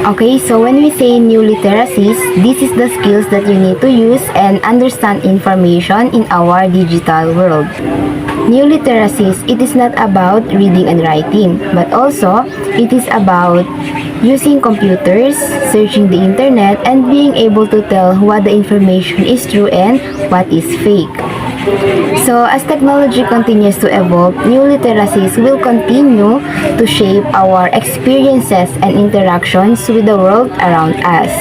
Okay, so when we say new literacies, this is the skills that you need to use and understand information in our digital world. New literacies, it is not about reading and writing, but also it is about using computers, searching the internet, and being able to tell what the information is true and what is fake. So, as technology continues to evolve, new literacies will continue to shape our experiences and interactions with the world around us.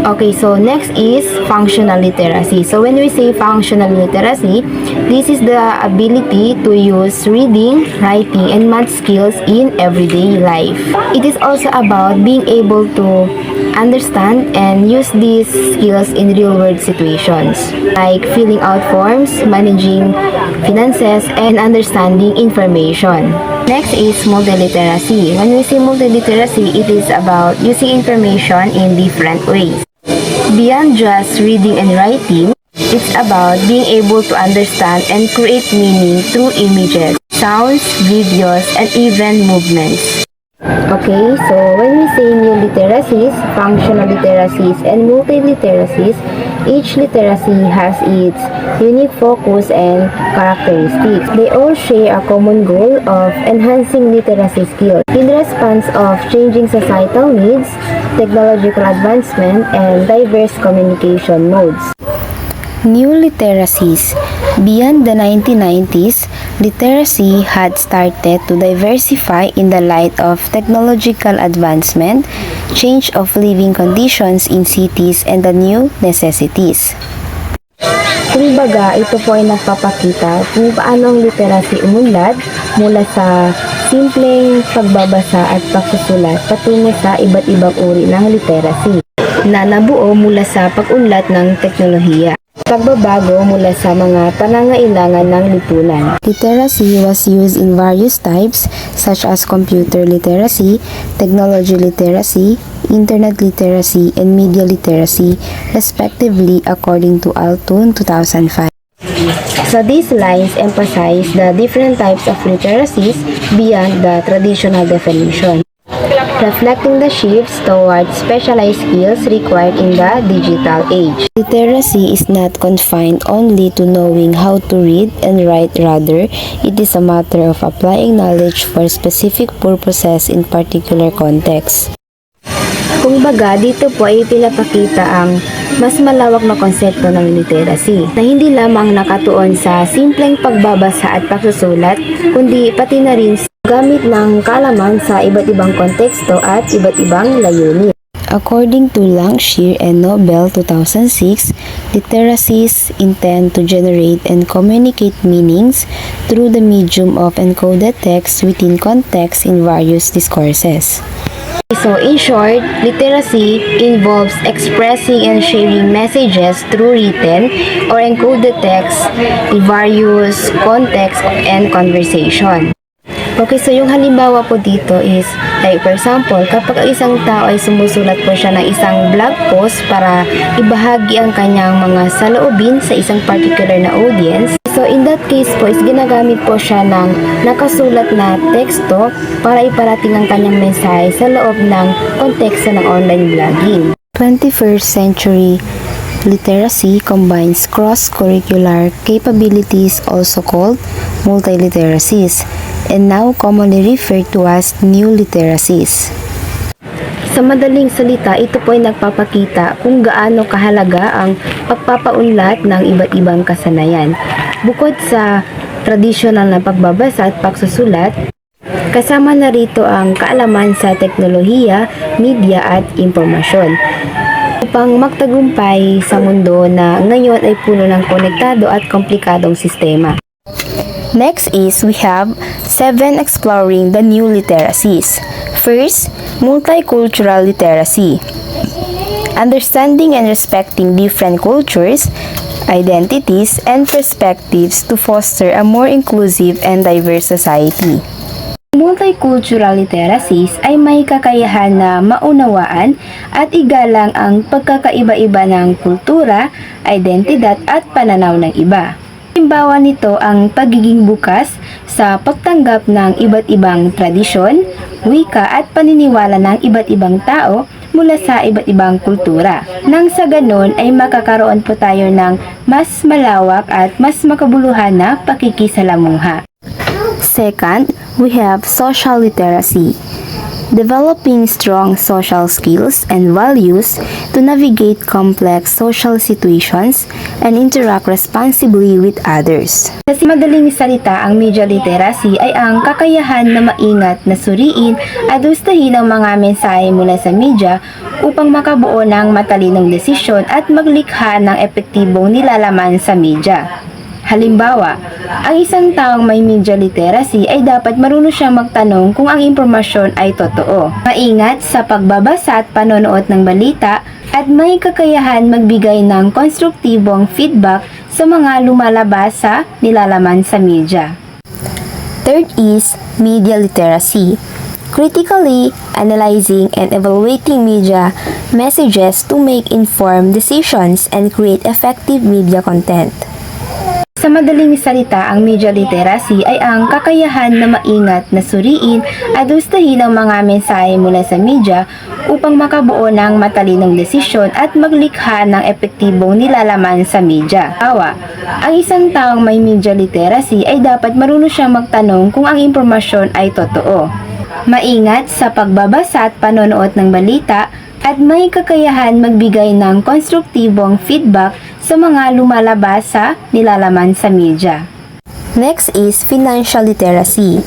Okay, so next is functional literacy. So when we say functional literacy, this is the ability to use reading, writing, and math skills in everyday life. It is also about being able to understand and use these skills in real-world situations, like filling out forms, managing finances, and understanding information. Next is multiliteracy. When we say multiliteracy, it is about using information in different ways. Beyond just reading and writing, it's about being able to understand and create meaning through images, sounds, videos, and even movements. Okay, so when we say new literacies, functional literacies, and multiliteracies, each literacy has its unique focus and characteristics. They all share a common goal of enhancing literacy skills in response of changing societal needs, technological advancement, and diverse communication modes. New literacies. Beyond the 1990s, literacy had started to diversify in the light of technological advancement, change of living conditions in cities, and the new necessities. Kumbaga, ito po ay nagpapakita kung paano ang literacy umunlad mula sa simpleng pagbabasa at pagsusulat patungo sa iba't ibang uri ng literacy na nabuo mula sa pag-unlad ng teknolohiya. Pagbabago mula sa mga pangangailangan ng lipunan. Literacy was used in various types such as computer literacy, technology literacy, internet literacy, and media literacy, respectively according to Altun 2005. So these lines emphasize the different types of literacies beyond the traditional definition, reflecting the shifts towards specialized skills required in the digital age. Literacy is not confined only to knowing how to read and write, rather, it is a matter of applying knowledge for specific purposes in particular contexts. Kumbaga, dito po ay pinapakita ang mas malawak na konsepto ng literacy na hindi lamang nakatuon sa simpleng pagbabasa at pagsusulat, kundi pati na rin gamit ng kaalaman sa iba't ibang konteksto at iba't ibang layunin. According to Langshire and Nobel 2006, literacies intend to generate and communicate meanings through the medium of encoded text within context in various discourses. So, in short, literacy involves expressing and sharing messages through written or encoded text in various contexts and conversation. Okay, so yung halimbawa po dito is, like for example, kapag ang isang tao ay sumusulat po siya ng isang blog post para ibahagi ang kanyang mga saloobin sa isang particular na audience, so in that case po is ginagamit po siya ng nakasulat na teksto para iparating ang kanyang mensahe sa loob ng konteksto ng online blogging. 21st century literacy combines cross-curricular capabilities, also called multiliteracies, and now commonly referred to as new literacies. Sa madaling salita, ito po ay nagpapakita kung gaano kahalaga ang pagpapaunlad ng iba't ibang kasanayan. Bukod sa tradisyonal na pagbabasa at pagsusulat, kasama na rito ang kaalaman sa teknolohiya, media at impormasyon upang magtagumpay sa mundo na ngayon ay puno ng konektado at komplikadong sistema. Next is we have 7 exploring the new literacies. First, multicultural literacy. Understanding and respecting different cultures, identities, and perspectives to foster a more inclusive and diverse society. Multicultural literacies ay may kakayahan na maunawaan at igalang ang pagkakaiba-iba ng kultura, identidad at pananaw ng iba. Halimbawa nito ang pagiging bukas sa pagtanggap ng iba't ibang tradisyon, wika at paniniwala ng iba't ibang tao mula sa iba't ibang kultura. Nang sa ganon ay makakaroon po tayo ng mas malawak at mas makabuluhan na pakikisalamuha. Second, we have social literacy. Developing strong social skills and values to navigate complex social situations and interact responsibly with others. Sa madaling salita, ang media literacy ay ang kakayahan na maingat na suriin at gustahin ang mga mensahe mula sa media upang makabuo ng matalinong desisyon at maglikha ng epektibong nilalaman sa media. Halimbawa, ang isang taong may media literacy ay dapat marunong siyang magtanong kung ang impormasyon ay totoo. Maingat sa pagbabasa at panonood ng balita at may kakayahan magbigay ng konstruktibong feedback sa mga lumalabas sa nilalaman sa media. Third is media literacy. Critically analyzing and evaluating media messages to make informed decisions and create effective media content. Sa madaling salita, ang media literacy ay ang kakayahan na maingat na suriin at gustahin ang mga mensahe mula sa media upang makabuo ng matalinong desisyon at maglikha ng epektibong nilalaman sa media. Ang isang taong may media literacy ay dapat marunong siyang magtanong kung ang impormasyon ay totoo. Maingat sa pagbabasa at panonood ng balita at may kakayahan magbigay ng konstruktibong feedback sa mga lumalabas sa nilalaman sa media. Next is financial literacy.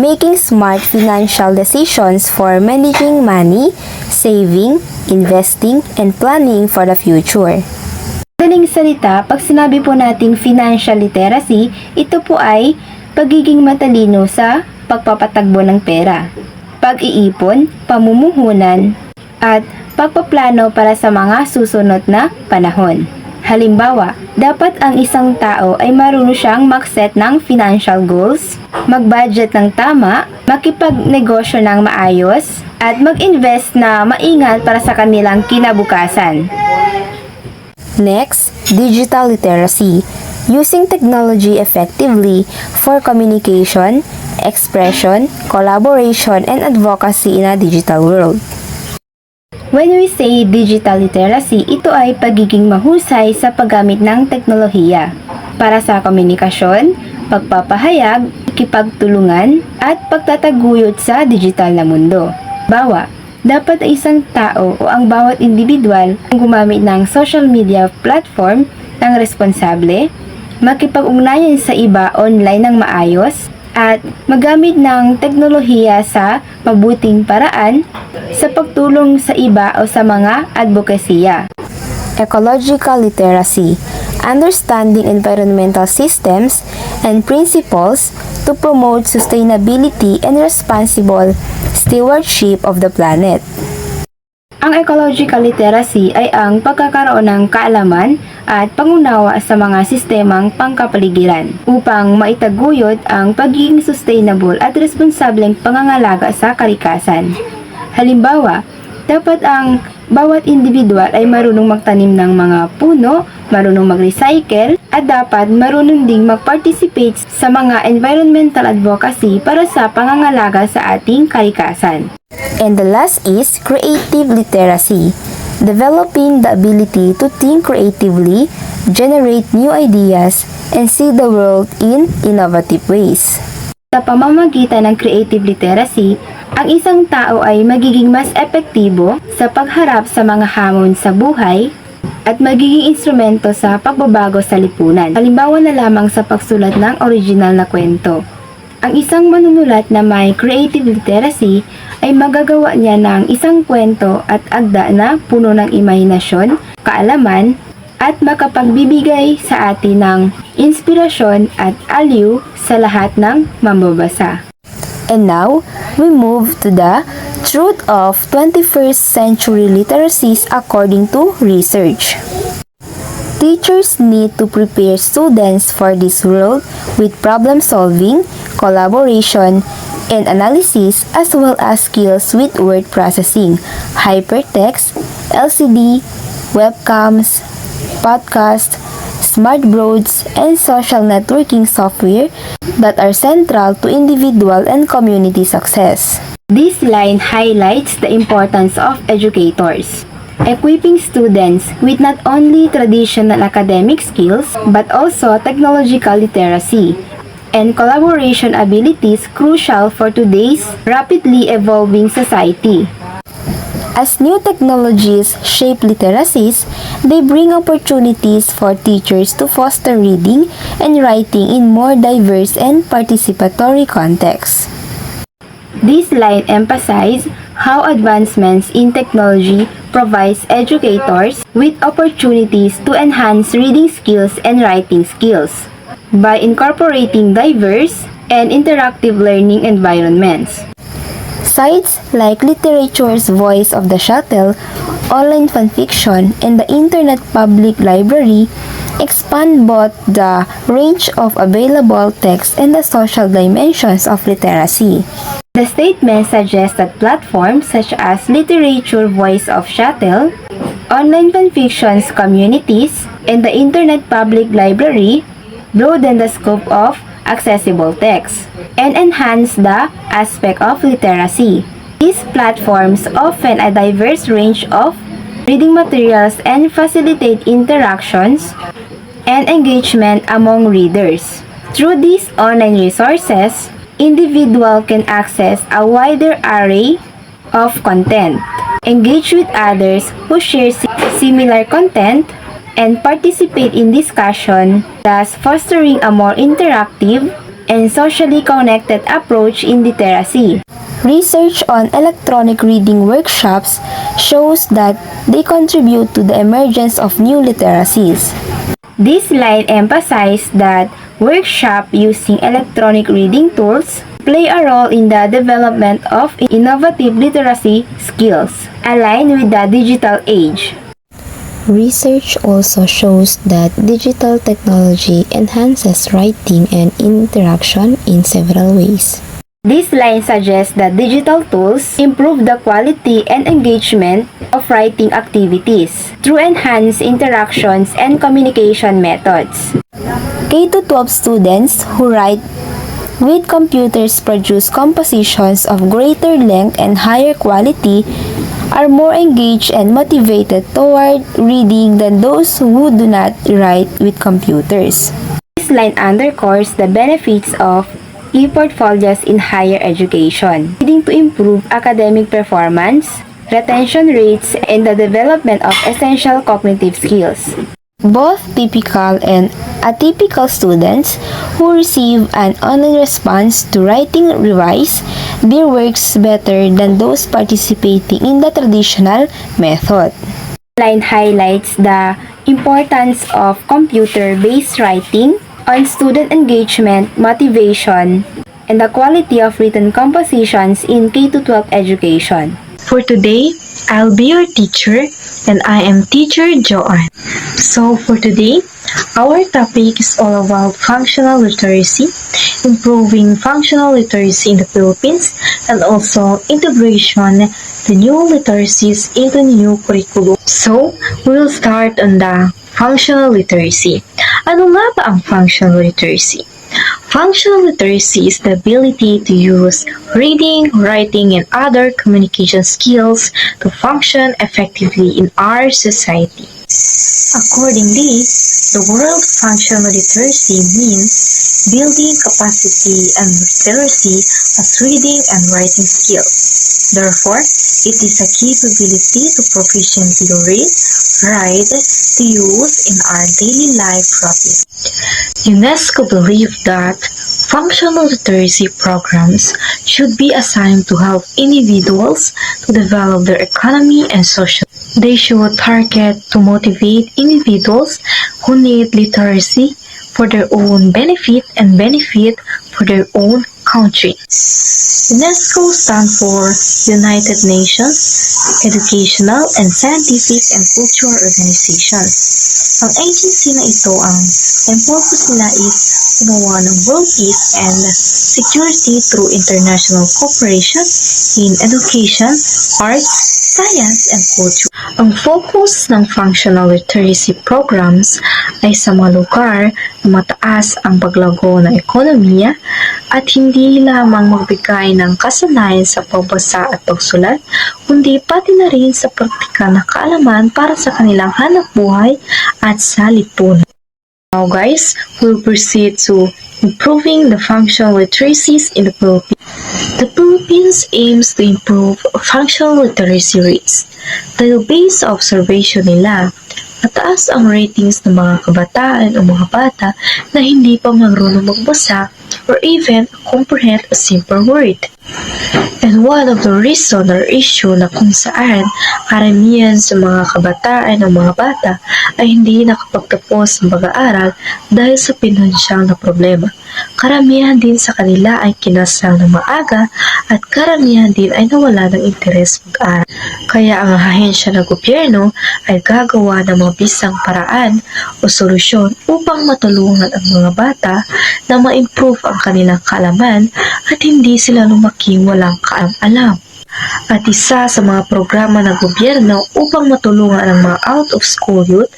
Making smart financial decisions for managing money, saving, investing, and planning for the future. Madaling salita, pag sinabi po nating financial literacy, ito po ay pagiging matalino sa pagpapatagbo ng pera, pag-iipon, pamumuhunan, at pagpaplano para sa mga susunod na panahon. Halimbawa, dapat ang isang tao ay marunong siyang mag-set ng financial goals, mag-budget ng tama, makipagnegosyo ng maayos, at mag-invest na maingat para sa kanilang kinabukasan. Next, digital literacy. Using technology effectively for communication, expression, collaboration, and advocacy in a digital world. When we say digital literacy, ito ay pagiging mahusay sa paggamit ng teknolohiya para sa komunikasyon, pagpapahayag, kipagtulungan, at pagtataguyod sa digital na mundo. Dapat ay isang tao o ang bawat individual ang gumamit ng social media platform ng responsable, makipag-ugnayan sa iba online ng maayos, at magamit ng teknolohiya sa mabuting paraan sa pagtulong sa iba o sa mga advokasya. Ecological literacy. Understanding environmental systems and principles to promote sustainability and responsible stewardship of the planet. Ang ecological literacy ay ang pagkakaroon ng kaalaman at pangunawa sa mga sistemang pangkapaligiran upang maitaguyod ang pagiging sustainable at responsableng pangangalaga sa kalikasan. Halimbawa, dapat ang bawat individual ay marunong magtanim ng mga puno, marunong mag-recycle, at dapat marunong ding mag-participate sa mga environmental advocacy para sa pangangalaga sa ating kalikasan. And the last is creative literacy. Developing the ability to think creatively, generate new ideas, and see the world in innovative ways. Sa pamamagitan ng creative literacy, ang isang tao ay magiging mas epektibo sa pagharap sa mga hamon sa buhay at magiging instrumento sa pagbabago sa lipunan. Halimbawa na lamang sa pagsulat ng original na kwento. Ang isang manunulat na may creative literacy ay magagawa niya ng isang kwento at akda na puno ng imahinasyon, kaalaman, at makapagbibigay sa atin ng inspirasyon at aliw sa lahat ng mambabasa. And now, we move to the truth of 21st century literacies according to research. Teachers need to prepare students for this world with problem solving, collaboration, and analysis, as well as skills with word processing, hypertext, LCD, webcams, podcast, smart boards, and social networking software that are central to individual and community success. This line highlights the importance of educators, equipping students with not only traditional academic skills but also technological literacy and collaboration abilities crucial for today's rapidly evolving society. As new technologies shape literacies, they bring opportunities for teachers to foster reading and writing in more diverse and participatory contexts. This line emphasizes how advancements in technology provides educators with opportunities to enhance reading skills and writing skills by incorporating diverse and interactive learning environments. Sites like Literature's Voice of the Shuttle, online fanfiction, and the Internet Public Library expand both the range of available text and the social dimensions of literacy. The statement suggests that platforms such as Literature Voice of Shuttle, online fanfictions communities, and the Internet Public Library broaden the scope of accessible text and enhance the aspect of literacy. These platforms offer a diverse range of reading materials and facilitate interactions and engagement among readers. Through these online resources, individuals can access a wider array of content, engage with others who share similar content, and participate in discussion, thus fostering a more interactive and socially connected approach in literacy. Research on electronic reading workshops shows that they contribute to the emergence of new literacies. This slide emphasizes that workshops using electronic reading tools play a role in the development of innovative literacy skills aligned with the digital age. Research also shows that digital technology enhances writing and interaction in several ways. This line suggests that digital tools improve the quality and engagement of writing activities through enhanced interactions and communication methods. K-12 students who write with computers produce compositions of greater length and higher quality are more engaged and motivated toward reading than those who do not write with computers. This line underscores the benefits of e-portfolios in higher education, leading to improved academic performance, retention rates, and the development of essential cognitive skills. Both typical and atypical students who receive an online response to writing revise their works better than those participating in the traditional method. The line highlights the importance of computer-based writing on student engagement, motivation, and the quality of written compositions in K-12 education. For today, I'll be your teacher and I am teacher Joanne. So for today, our topic is all about functional literacy, improving functional literacy in the Philippines, and also integration the new literacies into new curriculum. So, we'll start on the functional literacy. Ano nga ba ang functional literacy? Functional literacy is the ability to use reading, writing, and other communication skills to function effectively in our society. Accordingly, the word functional literacy means building capacity and literacy as reading and writing skills. Therefore, it is a capability to proficiently read, write, to use in our daily life routine. UNESCO believes that functional literacy programs should be assigned to help individuals to develop their economy and social. They should target to motivate individuals who need literacy for their own benefit and benefit for their own country. UNESCO stands for United Nations Educational and Scientific and Cultural Organizations. Ang agency na ito ang purpose nila is gumawa ng world peace and security through international cooperation in education, arts, science and culture. Ang focus ng functional literacy programs ay sa mga lugar na mataas ang paglago ng ekonomiya at hindi lamang magbigay ng kasanayan sa pagbasa at pagsulat, kundi pati na rin sa praktikal na kaalaman para sa kanilang hanap buhay at sa lipunan. Now guys, we'll proceed to improving the functional literacies in the Philippines. The Philippines aims to improve functional literacy rates. Dahil based sa observation nila, mataas ang ratings ng mga kabataan o mga bata na hindi pa marunong magbasa or even comprehend a simple word. And one of the reason or issue na kung saan karamihan sa mga kabataan o mga bata ay hindi nakapagtapos ng pag-aaral dahil sa pinansyal na problema. Karamihan din sa kanila ay kinasal ng maaga at karamihan din ay nawala ng interes mag-aral. Kaya ang ahensya ng gobyerno ay gagawa ng mga bisang paraan o solusyon upang matulungan ang mga bata na ma-improve ang kanilang kaalaman at hindi sila lumaking walang kaalam-alam. At isa sa mga programa ng gobyerno upang matulungan ang mga out-of-school youth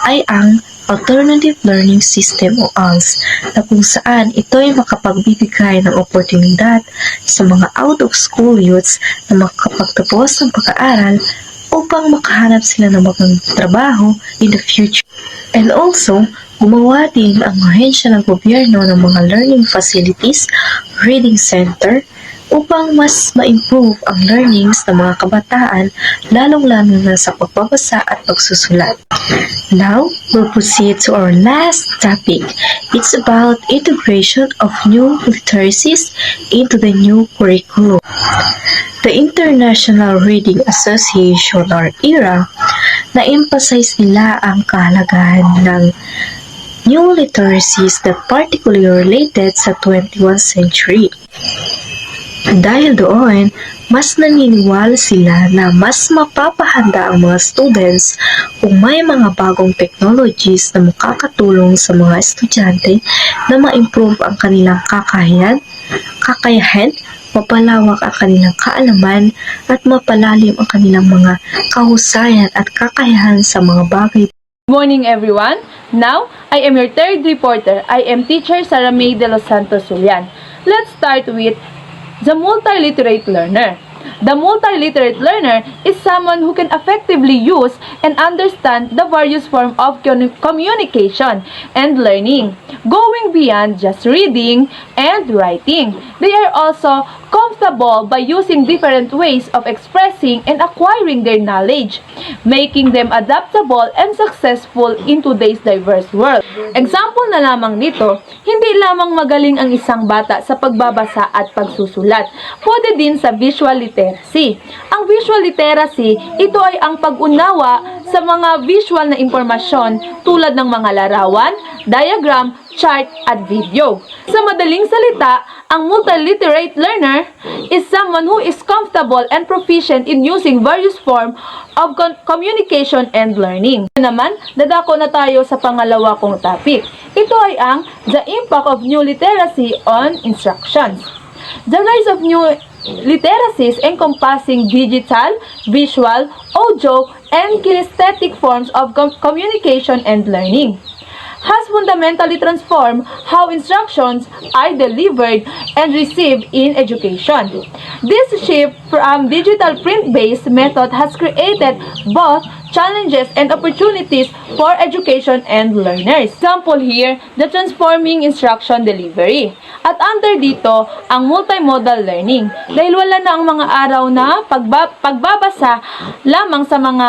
ay ang Alternative Learning System o ALS na kung saan ito ay makapagbibigay ng oportunidad sa mga out-of-school youths na makapagtapos ng pag-aaral upang makahanap sila ng magandang trabaho in the future. And also, gumawa din ang ahensya ng gobyerno ng mga learning facilities, reading center, upang mas ma-improve ang learnings ng mga kabataan, lalong-lalo na sa pagbabasa at pagsusulat. Now, we'll proceed to our last topic. It's about integration of new literacies into the new curriculum. The International Reading Association or IRA, na-emphasize nila ang kahalagahan ng new literacies that particularly related sa 21st century. Dahil doon, mas naniniwala sila na mas mapapahanda ang mga students kung may mga bagong technologies na makakatulong sa mga estudyante na ma-improve ang kanilang kakayahan, mapalawak ang kanilang kaalaman at mapalalim ang kanilang mga kahusayan at kakayahan sa mga bagay. Good morning everyone. Now, I am your third reporter. I am teacher Sara May de los Santos Julian. Let's start with the multiliterate learner. The multiliterate learner is someone who can effectively use and understand the various forms of communication and learning, going beyond just reading and writing. They are also comfortable by using different ways of expressing and acquiring their knowledge, making them adaptable and successful in today's diverse world. Example na lamang nito, hindi lamang magaling ang isang bata sa pagbabasa at pagsusulat, pwede din sa visual literacy. Ang visual literacy, ito ay ang pag-unawa sa mga visual na impormasyon tulad ng mga larawan, diagram, chart at video. Sa madaling salita, ang multiliterate learner is someone who is comfortable and proficient in using various forms of communication and learning. Naman, dadako na tayo sa pangalawa kong topic. Ito ay ang the impact of new literacy on instructions. The rise of new literacies encompassing digital, visual, audio, and kinesthetic forms of communication and learning has fundamentally transformed how instructions are delivered and received in education. This shift from digital print-based method has created both challenges and opportunities for education and learners. Example here, the transforming instruction delivery. At under dito, ang multimodal learning. Dahil wala na ang mga araw na pagbabasa lamang sa mga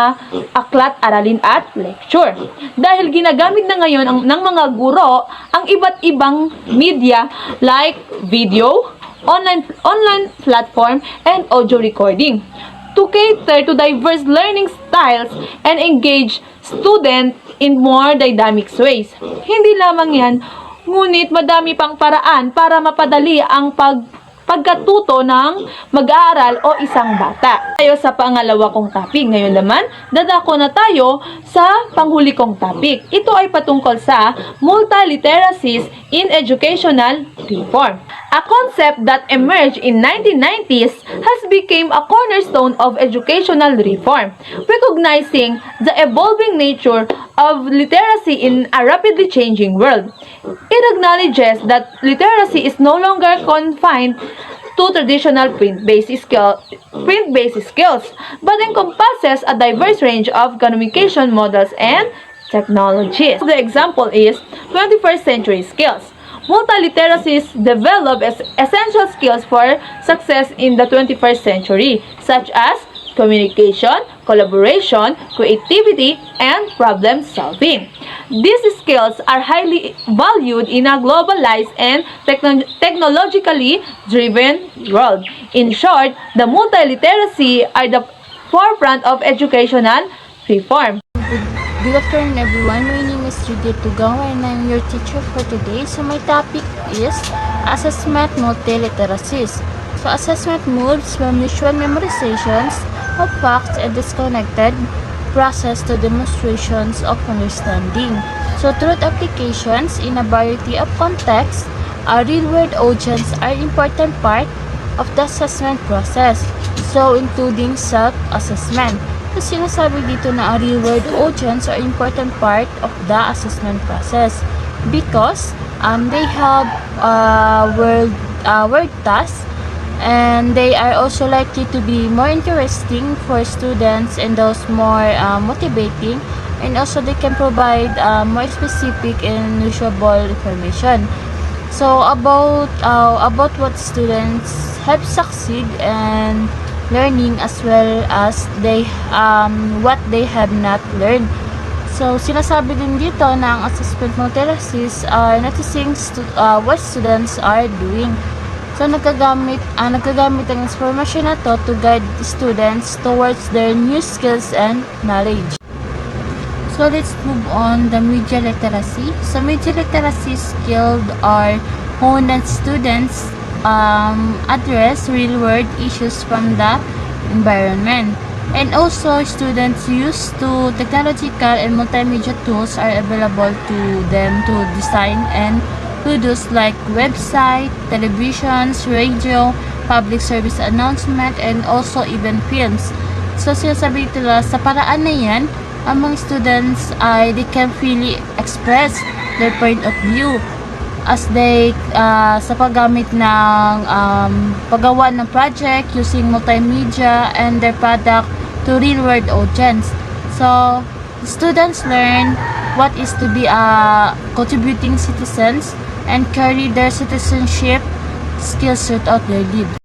aklat, aralin at lecture. Dahil ginagamit na ngayon ng mga guro ang iba't ibang media like video, online platform, and audio recording to cater to diverse learning styles and engage students in more dynamic ways. Hindi lamang yan, ngunit madami pang paraan para mapadali ang pagkatuto ng mag-aaral o isang bata. Tayo sa pangalawa kong topic. Ngayon naman, dadako na tayo sa panghuli kong topic. Ito ay patungkol sa multiliteracies in educational reform. A concept that emerged in 1990s has become a cornerstone of educational reform, recognizing the evolving nature of literacy in a rapidly changing world. It acknowledges that literacy is no longer confined to traditional print-based skills, but encompasses a diverse range of communication models and technologies. The example is 21st century skills. Multiliteracies develop essential skills for success in the 21st century, such as communication, collaboration, creativity, and problem solving. These skills are highly valued in a globalized and technologically driven world. In short, the multiliteracy are the forefront of educational reform. Good afternoon everyone, my name is Judith Tugawa and I'm your teacher for today. So my topic is Assessment Multiliteracies. So assessment moves from usual memorizations of facts and disconnected process to demonstrations of understanding. So truth applications in a variety of contexts, a real-world audience are important part of the assessment process. So including self-assessment. So, sinasabi dito na a real-world audience are important part of the assessment process because they have world tasks and they are also likely to be more interesting for students and those more motivating, and also they can provide more specific and usable information. So about what students have succeed and learning as well as what they have not learned. So, sinasabi din dito na ang assessment multiliteracies are noticing what students are doing. So, nagkagamit ang information na to guide the students towards their new skills and knowledge. So, let's move on the media literacy. So, media literacy skills are honed that students address real-world issues from the environment. And also, students used to technological and multimedia tools are available to them to design and produce like website, televisions, radio, public service announcement, and also even films. So, sinasabi nila sa paraan na yan, ang mga students ay they can freely express their point of view as they sa paggamit ng paggawa ng project using multimedia and their product to real world audience. So students learn what is to be a contributing citizens and carry their citizenship skills throughout their lives.